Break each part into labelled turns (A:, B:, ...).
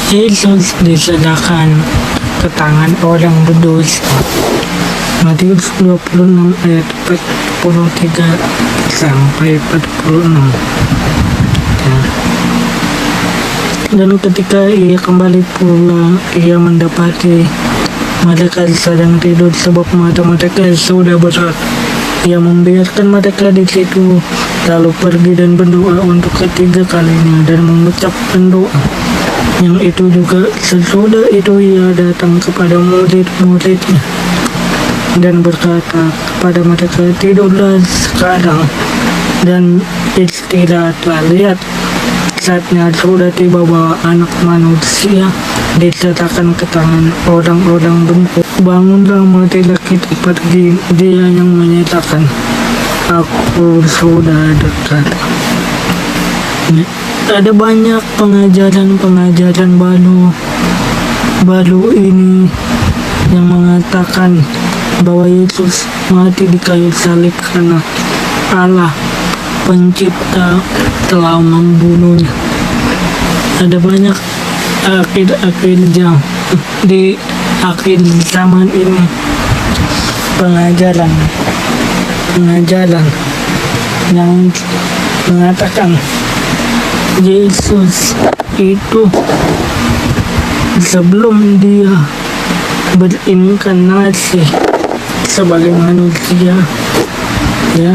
A: Yesus diserahkan ke tangan orang berdosa. Matius 26 ayat 43 sampai 46. Ya. Dan ketika ia kembali pulang, ia mendapati mereka sedang tidur sebab mata mereka sudah berat. Ia membiarkan mereka di situ, lalu pergi dan berdoa untuk ketiga kalinya dan mengucapkan doa. Yang itu juga sesudah itu ia datang kepada murid-muridnya dan berkata kepada mereka, tidurlah sekarang dan istirahatlah. Lihat, saatnya sudah tiba bahwa Anak Manusia diserahkan ke tangan orang-orang berdosa. Bangunlah, marilah kita pergi, Dia yang menyatakan, aku sudah dekat. Ada banyak pengajaran baru ini yang mengatakan bahwa Yesus mati di kayu salib karena Allah Pencipta telah membunuhnya. Ada banyak akhir jam di akhir zaman ini pengajaran yang mengatakan Yesus itu sebelum dia berinkarnasi sebagai manusia, ya,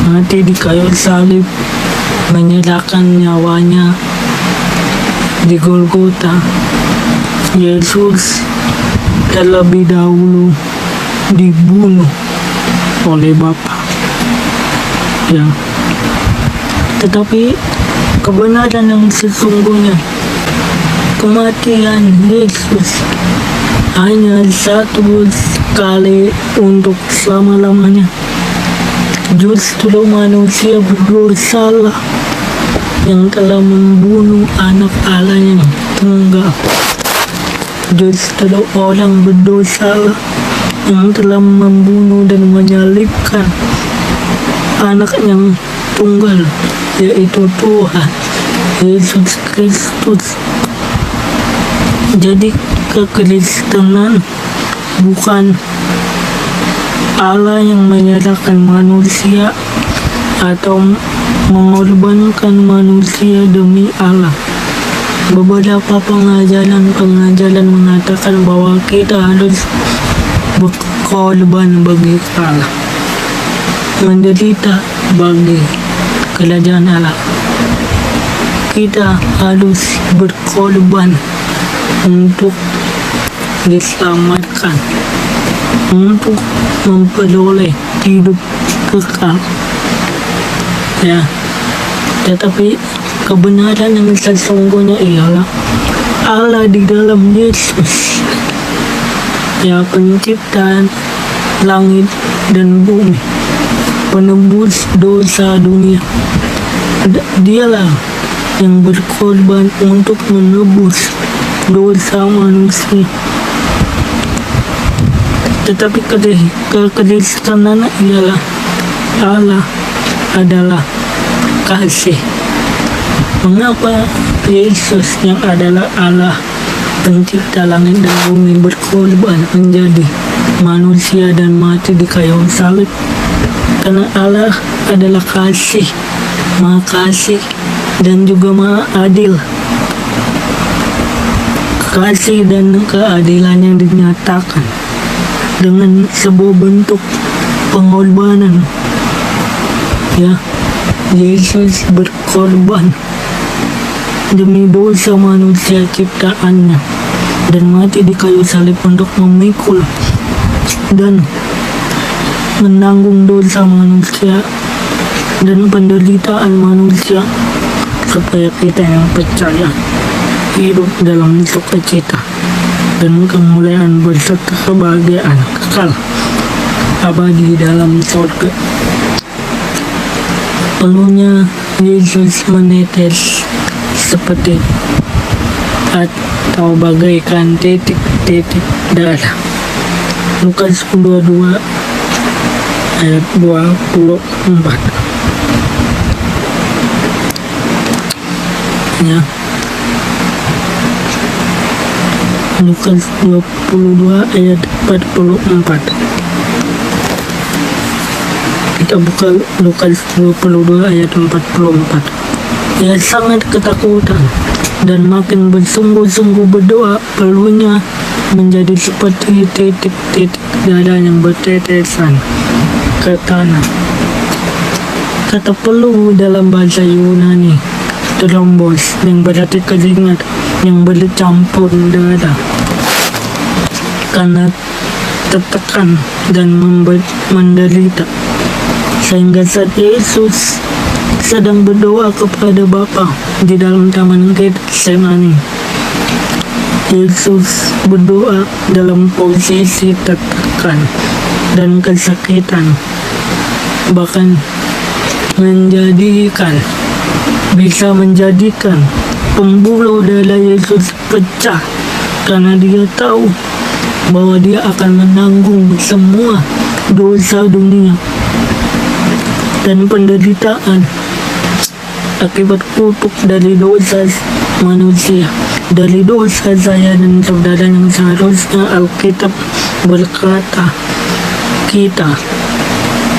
A: mati di kayu salib, menyerahkan nyawanya di Golgota. Yesus terlebih dahulu dibunuh oleh Bapa, ya. Tetapi kebenaran yang sesungguhnya, kematian Yesus hanya satu kali untuk selama-lamanya. Justru manusia berdosalah yang telah membunuh anak Allah yang tunggal. Justru orang berdosalah yang telah membunuh dan menyalibkan anak yang tunggal, yaitu Tuhan Yesus Kristus. Jadi kekristenan bukan Allah yang menyerahkan manusia atau mengorbankan manusia demi Allah. Beberapa pengajaran mengatakan bahwa kita harus berkorban bagi Allah, menderita bagi kerajaan Allah. Kita harus berkorban untuk diselamatkan, untuk memperoleh hidup kekal, ya. Tetapi kebenaran yang sesungguhnya ialah Allah di dalam Yesus, ya, pencipta langit dan bumi, penebus dosa dunia. Dialah yang berkorban untuk menebus dosa manusia. Tetapi kekristenan ialah Allah adalah kasih. Mengapa Yesus yang adalah Allah pencipta langit dan bumi berkorban menjadi manusia dan mati di kayu salib? Karena Allah adalah kasih, Maha Kasih dan juga Maha Adil. Kasih dan keadilannya dinyatakan dengan sebuah bentuk pengorbanan, ya. Yesus berkorban demi dosa manusia ciptaannya dan mati di kayu salib untuk memikul dan menanggung dosa manusia dan penderitaan manusia, supaya kita yang percaya hidup dalam sukacita dan kemuliaan berserta kebahagiaan kekal abadi dalam surga. Peluhnya Yesus menetes seperti atau bagaikan titik-titik darah. Lukas 22 ayat 24. Ya. Lukas 22 ayat 44. Kita buka Lukas 22 ayat 44. Ia sangat ketakutan dan makin bersungguh-sungguh berdoa, peluhnya menjadi seperti titik-titik darah yang bertetesan ke tanah. Kata peluh dalam bahasa Yunani trombos, yang berarti keringat yang bercampur darah karena tertekan dan menderita, sehingga saat Yesus sedang berdoa kepada Bapa di dalam taman Getsemani, Yesus berdoa dalam posisi tertekan dan kesakitan, bahkan bisa menjadikan pembuluh darah Yesus pecah, karena dia tahu bahwa dia akan menanggung semua dosa dunia dan penderitaan akibat kutuk dari dosa manusia, dari dosa saya dan saudara, yang seharusnya Alkitab berkata kita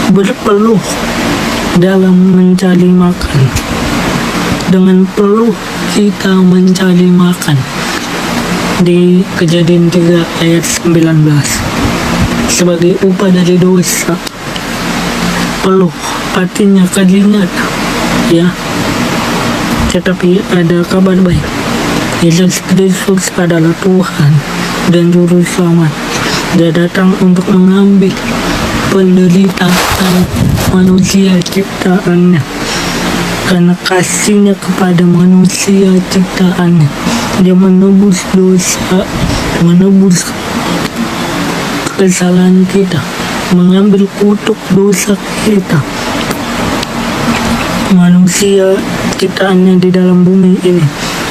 A: berpeluh dalam mencari makan. Dengan peluh kita mencari makan. Di Kejadian 3 ayat 19. Sebagai upah dari dosa, peluh artinya keringat, ya. Tetapi ada kabar baik. Yesus Kristus adalah Tuhan dan Juru Selamat. Dia datang untuk mengambil penderitaan manusia ciptaannya. Karena kasihnya kepada manusia ciptaannya, dia menebus dosa, menebus kesalahan kita, mengambil kutuk dosa kita. Manusia ciptaannya di dalam bumi ini,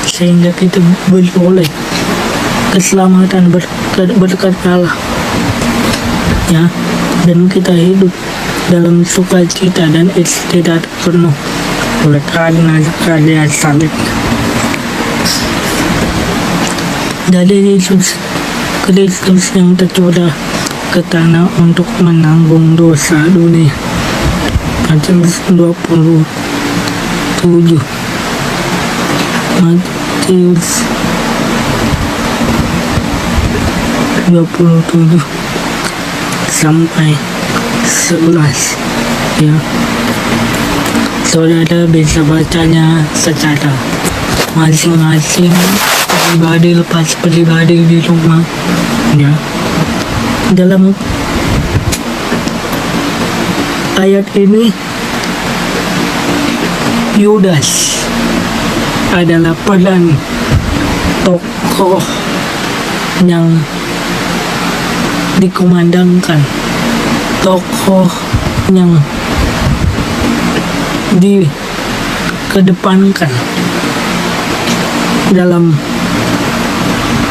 A: sehingga kita beroleh keselamatan berkat Allah, ya, dan kita hidup dalam sukacita dan istiadat penuh oleh karena karya salib dari Yesus Kristus yang tercurah ke tanah untuk menanggung dosa dunia. Matius 27. Matius 27 sampai 11, ya. Saudara bisa bacanya secara masing-masing, pribadi lepas pribadi di rumah, ya. Dalam ayat ini, Yudas adalah peran tokoh yang dikumandangkan, tokoh yang dikedepankan dalam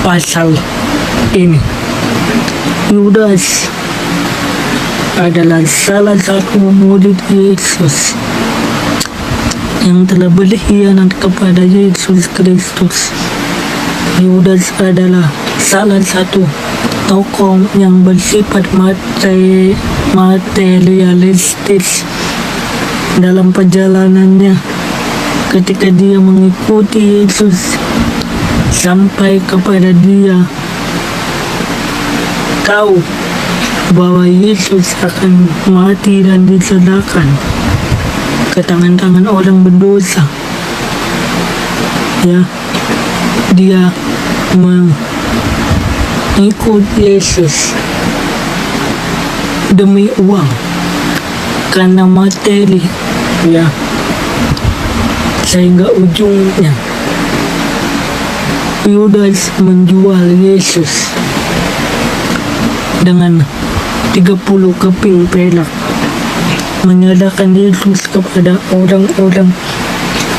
A: pasal ini. Yudas adalah salah satu murid Yesus yang telah berkhianat kepada Yesus Kristus. Yudas adalah salah satu tokoh yang bersifat materialistis dalam perjalanannya ketika dia mengikuti Yesus, sampai kepada dia tahu bahwa Yesus akan mati dan diserahkan ke tangan-tangan orang berdosa, ya. Dia mengikut Yesus demi uang, karena materi, ya, sehingga ujungnya Yudas menjual Yesus dengan 30 keping perak, menyerahkan Yesus kepada orang-orang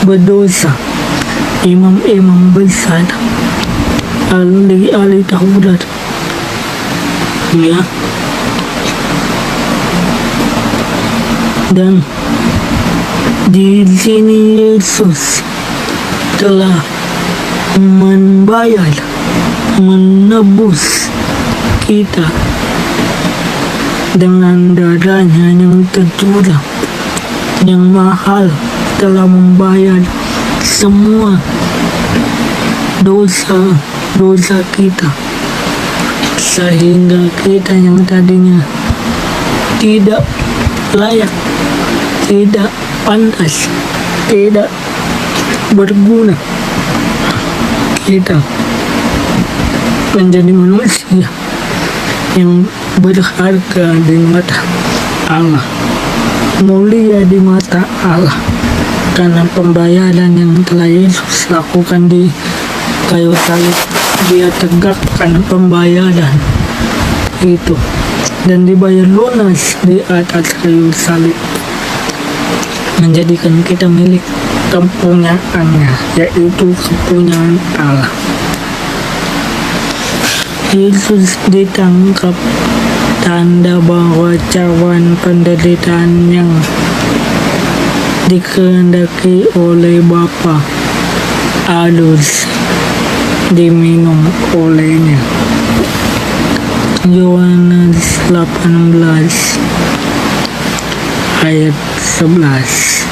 A: berdosa, imam-imam besar, ahli Taurat, ya. Dan di sini Yesus telah membayar menebus kita dengan darahnya yang tercurah yang mahal, telah membayar semua dosa kita, sehingga kita yang tadinya tidak layak, tidak pantas, tidak berguna, kita menjadi manusia yang berharga di mata Allah, mulia di mata Allah, karena pembayaran yang telah Yesus lakukan di kayu salib. Dia tegakkan pembayaran itu dan dibayar lunas di atas kayu salib, menjadikan kita milik kepunyaannya, yaitu kepunyaan Allah. Yesus ditangkap, tanda bahwa cawan penderitaan yang dikehendaki oleh Bapa harus diminum olehnya. Yohanes 18 ayat 11.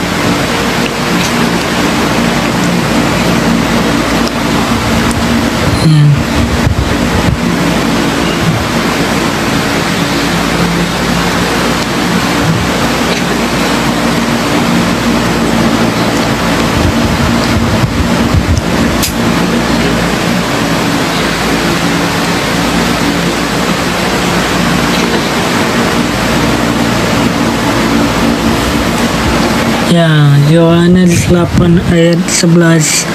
A: Yohanes 8 ayat 11.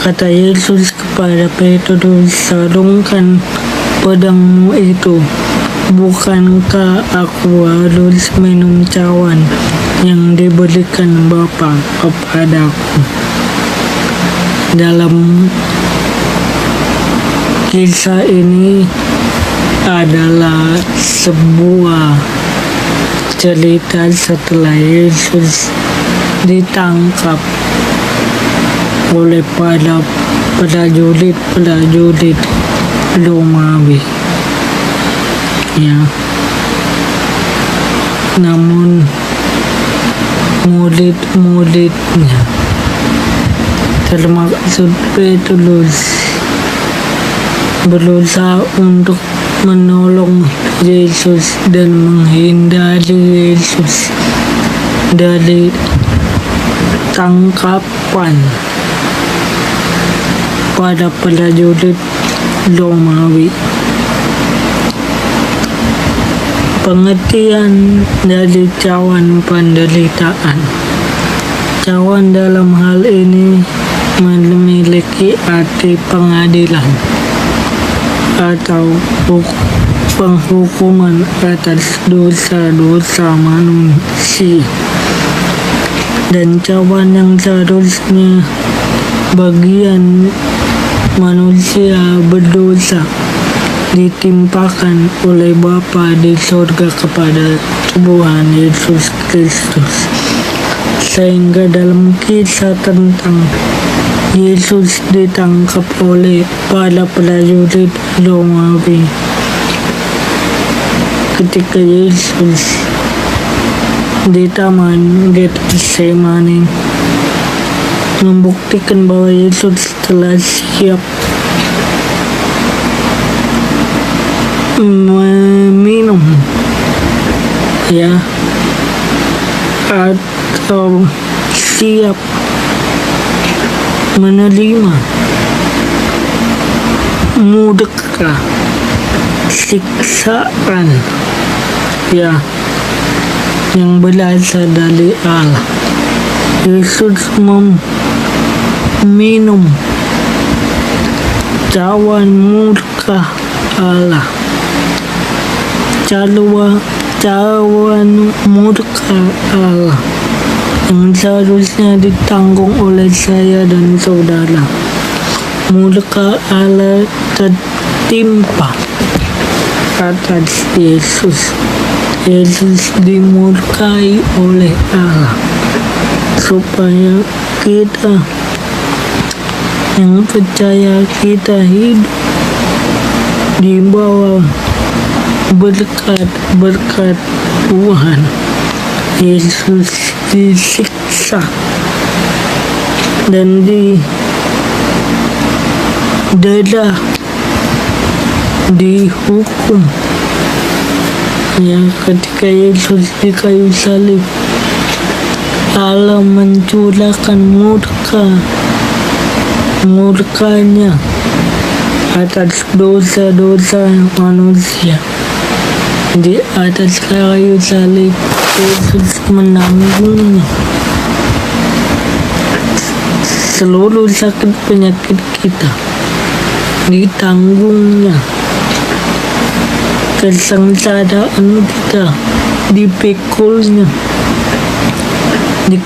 A: Kata Yesus kepada Petrus, sarungkan pedangmu itu. Bukankah aku harus minum cawan yang diberikan Bapa kepadaku? Dalam kisah ini adalah sebuah cerita setelah Yesus ditangkap oleh para prajurit Romawi. Namun murid-muridnya, termaksud Petrus, berusaha untuk menolong Yesus dan menghindari Yesus dari tangkapan pada prajurit Romawi. Pengertian dari cawan penderitaan. Cawan dalam hal ini memiliki arti pengadilan atau penghukuman atas dosa-dosa manusia, dan cawan yang seharusnya bagian manusia berdosa ditimpakan oleh Bapa di surga kepada Tuhan Yesus Kristus. Sehingga dalam kisah tentang Yesus ditangkap oleh para prajurit Romawi, ketika Yesus di taman Getsemani membuktikan bahwa Yesus telah siap meminum atau siap menerima murka, siksaan yang berasal dari Allah. Yesus meminum cawan murka Allah, cawan murka Allah yang seharusnya ditanggung oleh saya dan saudara. Murka Allah tertimpa atas Yesus. Yesus dimurkai oleh Allah supaya kita yang percaya, kita hidup di bawah berkat Tuhan. Yesus disiksa dan dihukum. Ya, ketika Yesus di kayu salib, Allah mencurahkan murkanya atas dosa-dosa manusia. Di atas kayu salib, Yesus menanggungnya seluruh sakit penyakit kita, ditanggungnya. Kesengsaraan kita dipikulnya di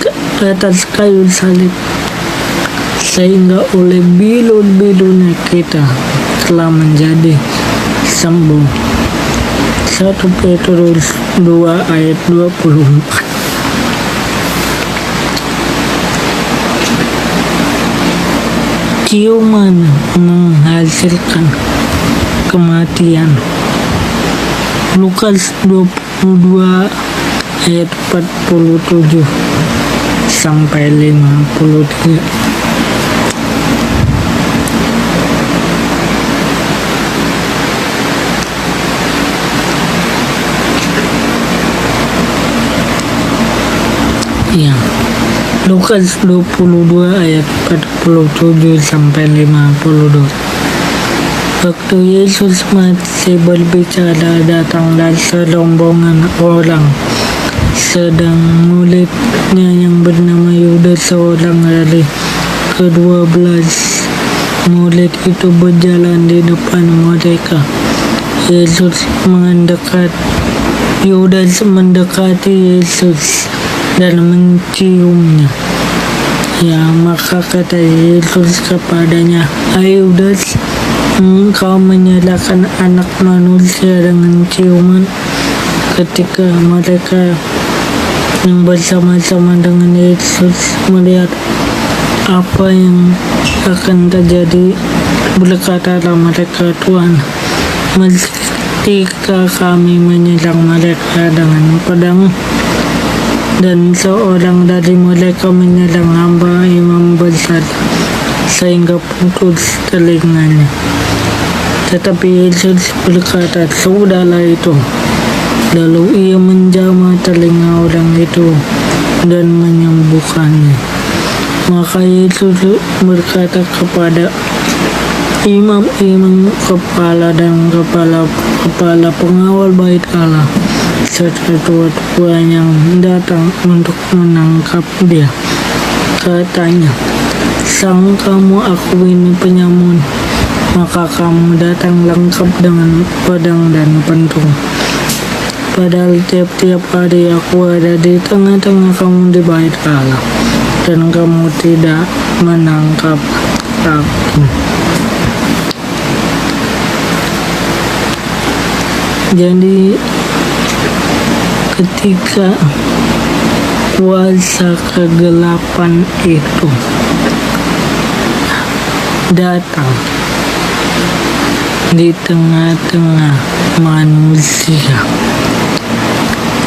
A: atas kayu salib, sehingga oleh bilur-bilurnya kita telah menjadi sembuh. 1 Petrus 2 ayat 24. Ciuman menghasilkan kematian. Lukas 22 ayat 47 sampai 53. Ya, Lukas 22 ayat 47 sampai 52. Waktu Yesus masih berbicara, datanglah serombongan orang, sedang muridnya yang bernama Yudas, seorang dari ke-12 murid itu berjalan di depan mereka. Yesus Yudas mendekati Yesus dan menciumnya. Ya, maka kata Yesus kepadanya, "Hai Yudas, engkau menyerahkan anak manusia dengan ciuman?" Ketika mereka yang bersama-sama dengan Yesus melihat apa yang akan terjadi, berkatalah mereka, "Tuhan, mestikah kami menyerang mereka dengan pedang?" Dan seorang dari mereka menyerang hamba imam besar sehingga putus telinganya. Tetapi Yesus berkata, "Sudahlah itu." Lalu ia menjamah telinga orang itu dan menyembuhkannya. Maka Yesus berkata kepada imam-imam kepala dan kepala pengawal bait Allah serta tua-tua yang datang untuk menangkap dia, katanya, "Sang kamu aku ini penyamun, maka kamu datang lengkap dengan pedang dan pentung. Padahal tiap-tiap hari aku ada di tengah-tengah kamu di bait Allah, dan kamu tidak menangkap aku." Jadi ketika kuasa kegelapan itu datang di tengah-tengah manusia,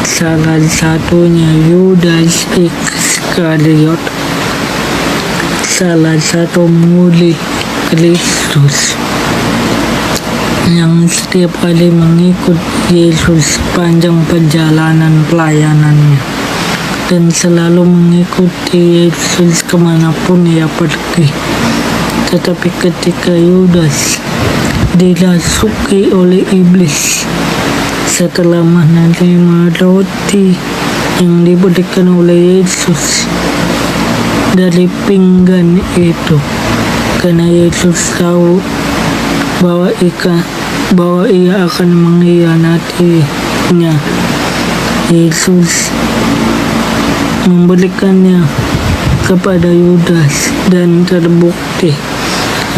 A: salah satunya Yudas Iskariot, salah satu murid Kristus yang setiap kali mengikut Yesus sepanjang perjalanan pelayanannya dan selalu mengikuti Yesus kemanapun ia pergi. Tetapi ketika Yudas dirasuki oleh iblis setelah menerima roti yang diberikan oleh Yesus dari pinggan itu, karena Yesus tahu bahwa ia akan mengkhianatinya, Yesus memberikannya kepada Yudas dan terbukti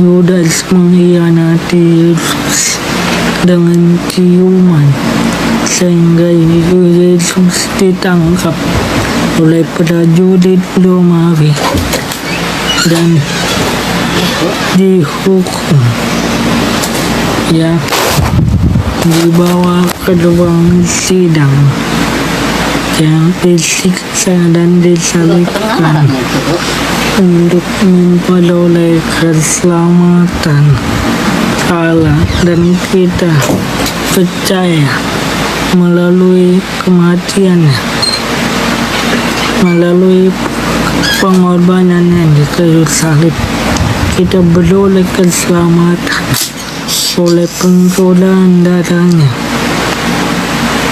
A: Yudas mengkhianati Yesus dengan ciuman, sehingga Yesus ditangkap oleh prajurit Romawi dan dihukum. Ya, dibawa ke ruang sidang yang disiksa dan disalibkan untuk memperoleh keselamatan Allah, dan kita percaya melalui kematiannya, melalui pengorbanannya di kayu salib, kita beroleh keselamatan oleh pengcurahan darahnya,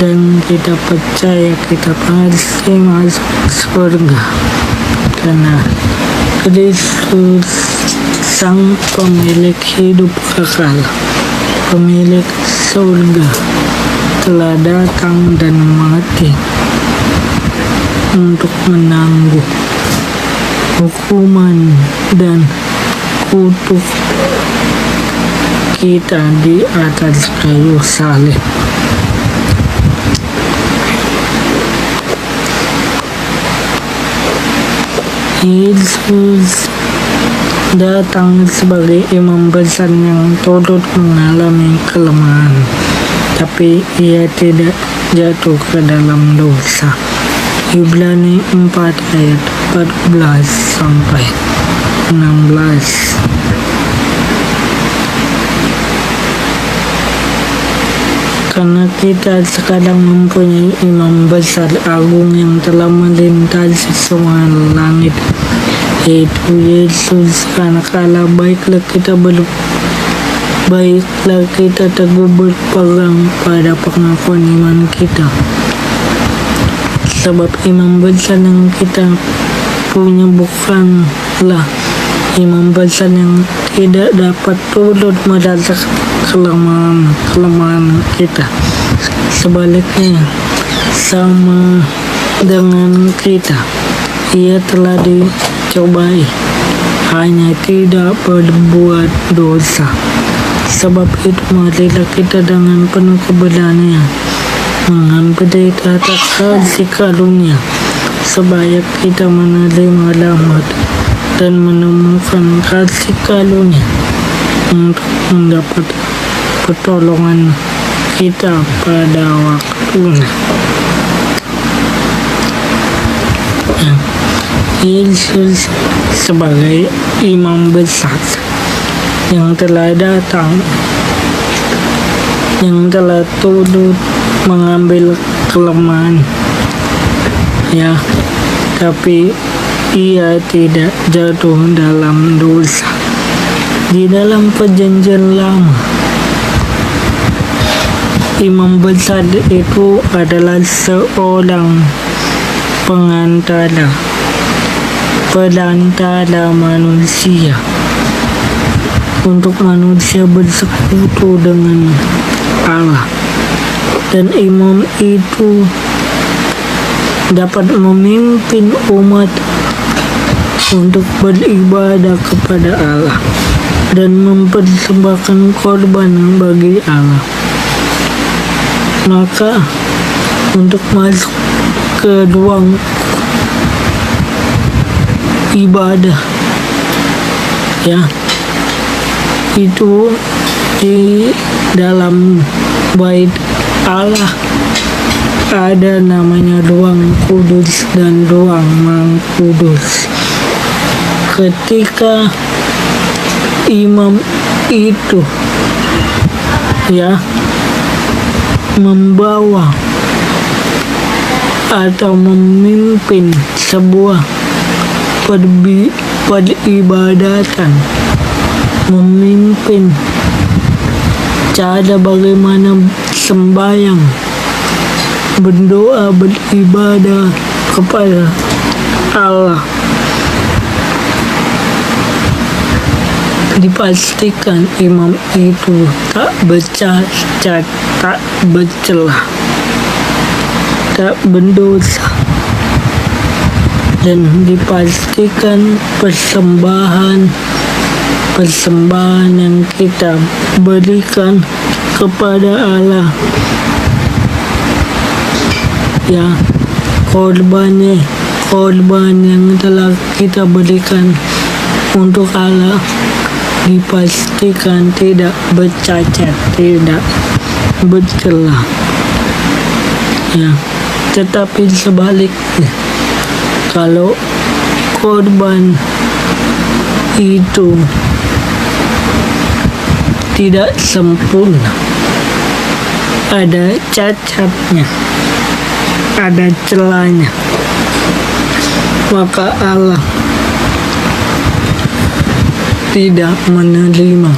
A: dan kita percaya kita pasti masuk surga karena Kristus sang pemilik hidup kekal, pemilik surga, telah datang dan mati untuk menangguh hukuman dan kutuk kita di atas kayu salib. Yesus datang sebagai imam besar yang turut mengalami kelemahan, tapi ia tidak jatuh ke dalam dosa. Ibrani 4 ayat 14 sampai 16. Karena kita sekarang mempunyai imam besar agung yang telah melintasi semua langit, yaitu Yesus anak Allah, baiklah kita teguh berpegang pada pengakuan iman kita. Sebab imam besar yang kita punya bukanlah imam besar yang tidak dapat turut merasakan kelemahan kita. Sebaliknya, sama dengan kita, ia telah dicobai, hanya tidak berbuat dosa. Sebab itu marilah kita dengan penuh keberanian menghampiri tahta kasih karunia, supaya kita menerima rahmat dan menemukan kasih karunia untuk mendapat pertolongan kita pada waktunya. Yesus sebagai imam besar yang telah datang, yang telah turut mengambil kelemahan, ya, tapi ia tidak jatuh dalam dosa. Di dalam perjanjian lama, imam besar itu adalah seorang perantara manusia untuk manusia bersekutu dengan Allah, dan imam itu dapat memimpin umat untuk beribadah kepada Allah dan mempersembahkan korban bagi Allah. Maka untuk masuk ke ruang ibadah, ya, itu di dalam bait Allah ada namanya ruang kudus dan ruang maha kudus. Ketika imam itu, ya, membawa atau memimpin sebuah peribadatan, memimpin cara bagaimana sembahyang, berdoa, beribadah kepada Allah, dipastikan imam itu tak bercacat, tak bercelah, tak berdosa, dan dipastikan persembahan yang kita berikan kepada Allah, ya, korban yang telah kita berikan untuk Allah dipastikan tidak bercacat, tidak bercela. Ya, tetapi sebaliknya, kalau korban itu tidak sempurna, ada cacatnya, ada celahnya, maka Allah tidak menerima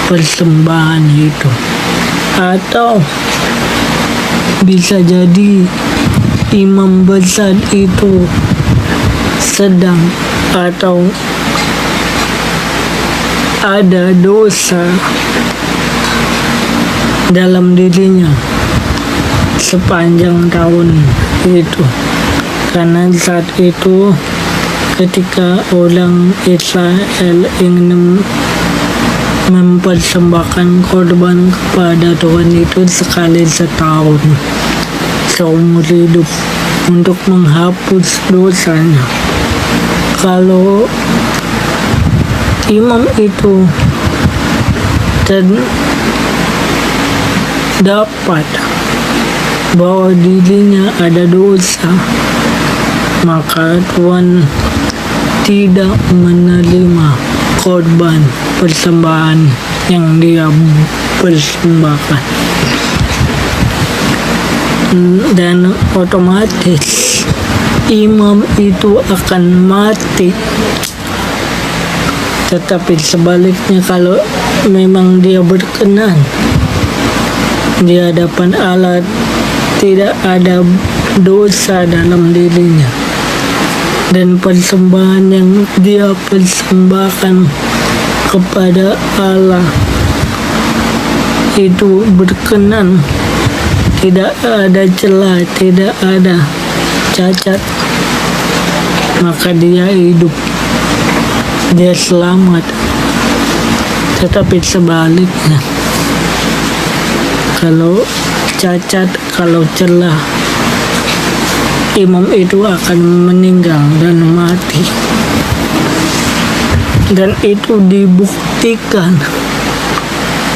A: persembahan itu. Atau bisa jadi imam besar itu sedang atau ada dosa dalam dirinya sepanjang tahun itu, karena saat itu ketika orang Israel ingin mempersembahkan korban kepada Tuhan itu sekali setahun seumur hidup untuk menghapus dosanya. Kalau imam itu dapat bahwa dirinya ada dosa, maka Tuhan tidak menerima korban persembahan yang dia persembahkan, dan otomatis imam itu akan mati. Tetapi sebaliknya, kalau memang dia berkenan di hadapan Allah, tidak ada dosa dalam dirinya, dan persembahan yang dia persembahkan kepada Allah itu berkenan, tidak ada celah, tidak ada cacat, maka dia hidup, dia selamat. Tetapi sebaliknya, kalau cacat, kalau celah, imam itu akan meninggal dan mati. Dan itu dibuktikan.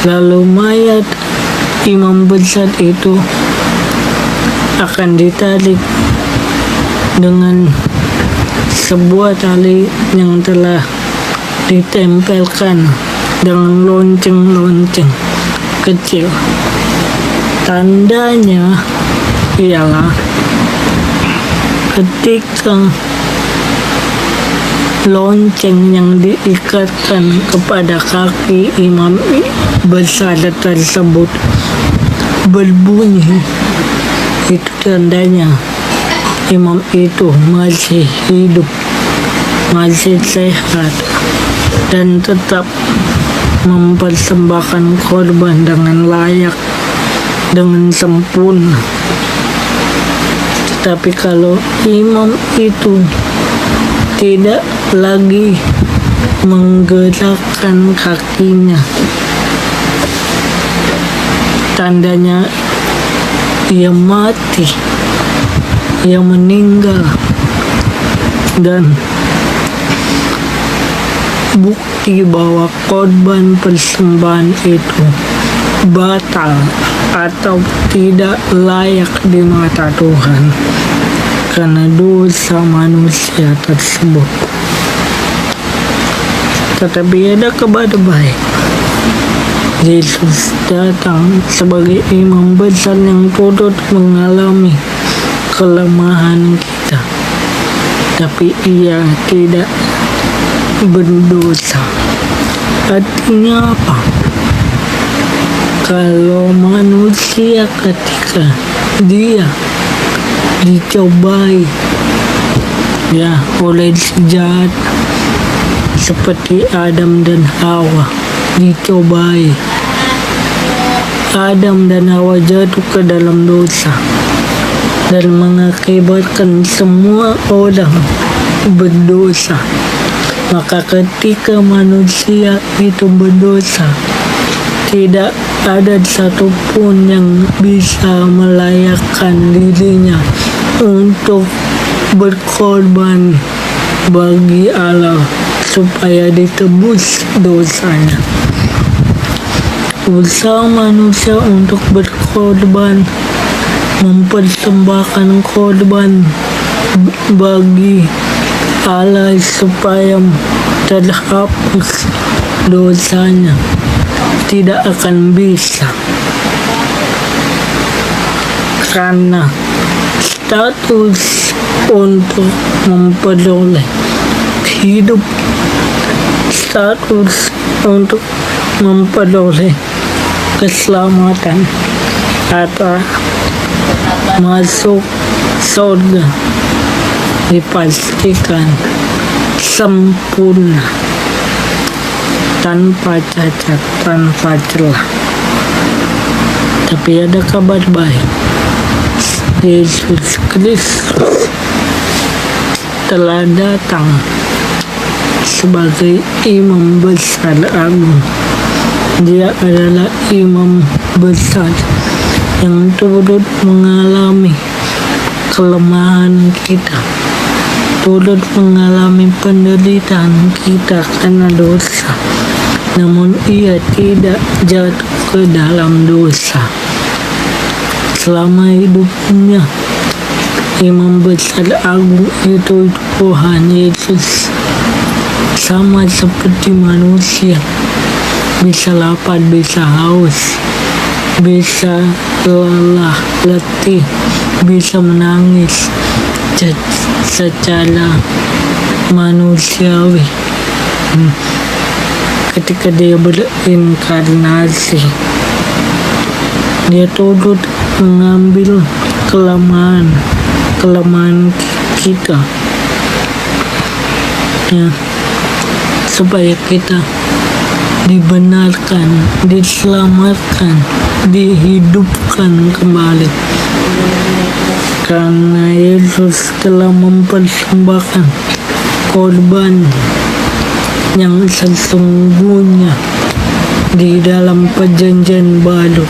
A: Lalu mayat imam besar itu akan ditarik dengan sebuah tali yang telah ditempelkan dengan lonceng-lonceng kecil. Tandanya ialah ketika lonceng yang diikatkan kepada kaki imam besar tersebut berbunyi, itu tandanya imam itu masih hidup, masih sehat, dan tetap mempersembahkan korban dengan layak, dengan sempurna. Tetapi kalau imam itu tidak lagi menggerakkan kakinya, tandanya ia mati, ia meninggal, dan bukti bahwa korban persembahan itu batal atau tidak layak di mata Tuhan karena dosa manusia tersebut. Tetapi ada kabar baik. Yesus datang sebagai imam besar yang turut mengalami kelemahan kita, tapi ia tidak berdosa. Artinya apa? Kalau manusia ketika dia dicobai oleh si jahat, seperti Adam dan Hawa dicobai, Adam dan Hawa jatuh ke dalam dosa dan mengakibatkan semua orang berdosa. Maka ketika manusia itu berdosa, tidak ada satupun yang bisa melayakkan dirinya untuk berkorban bagi Allah supaya ditebus dosanya. Usaha manusia untuk berkorban, mempersembahkan korban bagi Allah supaya terhapus dosanya tidak akan bisa, karena status untuk memperoleh hidup, status untuk memperoleh keselamatan atau masuk surga dipastikan sempurna, tanpa cacat, tanpa celah. Tapi ada kabar baik, Yesus Kristus telah datang sebagai imam besar agung. Dia adalah imam besar yang turut mengalami kelemahan kita, turut mengalami penderitaan kita karena dosa. Namun ia tidak jatuh ke dalam dosa. Selama hidupnya, imam besar agung itu Tuhan Yesus sama seperti manusia, bisa lapar, bisa haus, bisa lelah, letih, bisa menangis secara manusiawi. Ketika dia berinkarnasi, dia turut mengambil kelemahan kita, ya, supaya kita dibenarkan, diselamatkan, dihidupkan kembali. Karena Yesus telah mempersembahkan korban yang sesungguhnya di dalam perjanjian baru,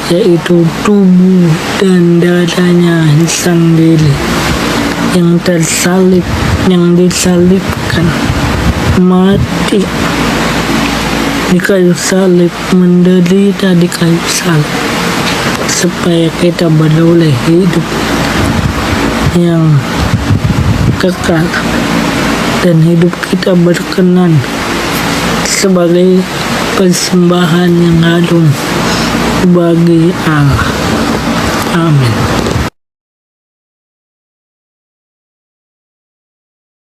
A: yaitu tubuh dan darahnya sendiri yang tersalib, yang disalibkan, mati di kayu salib, menderita di kayu salib, supaya kita beroleh hidup yang kekal dan hidup kita berkenan sebagai persembahan yang agung bagi Allah. Amin.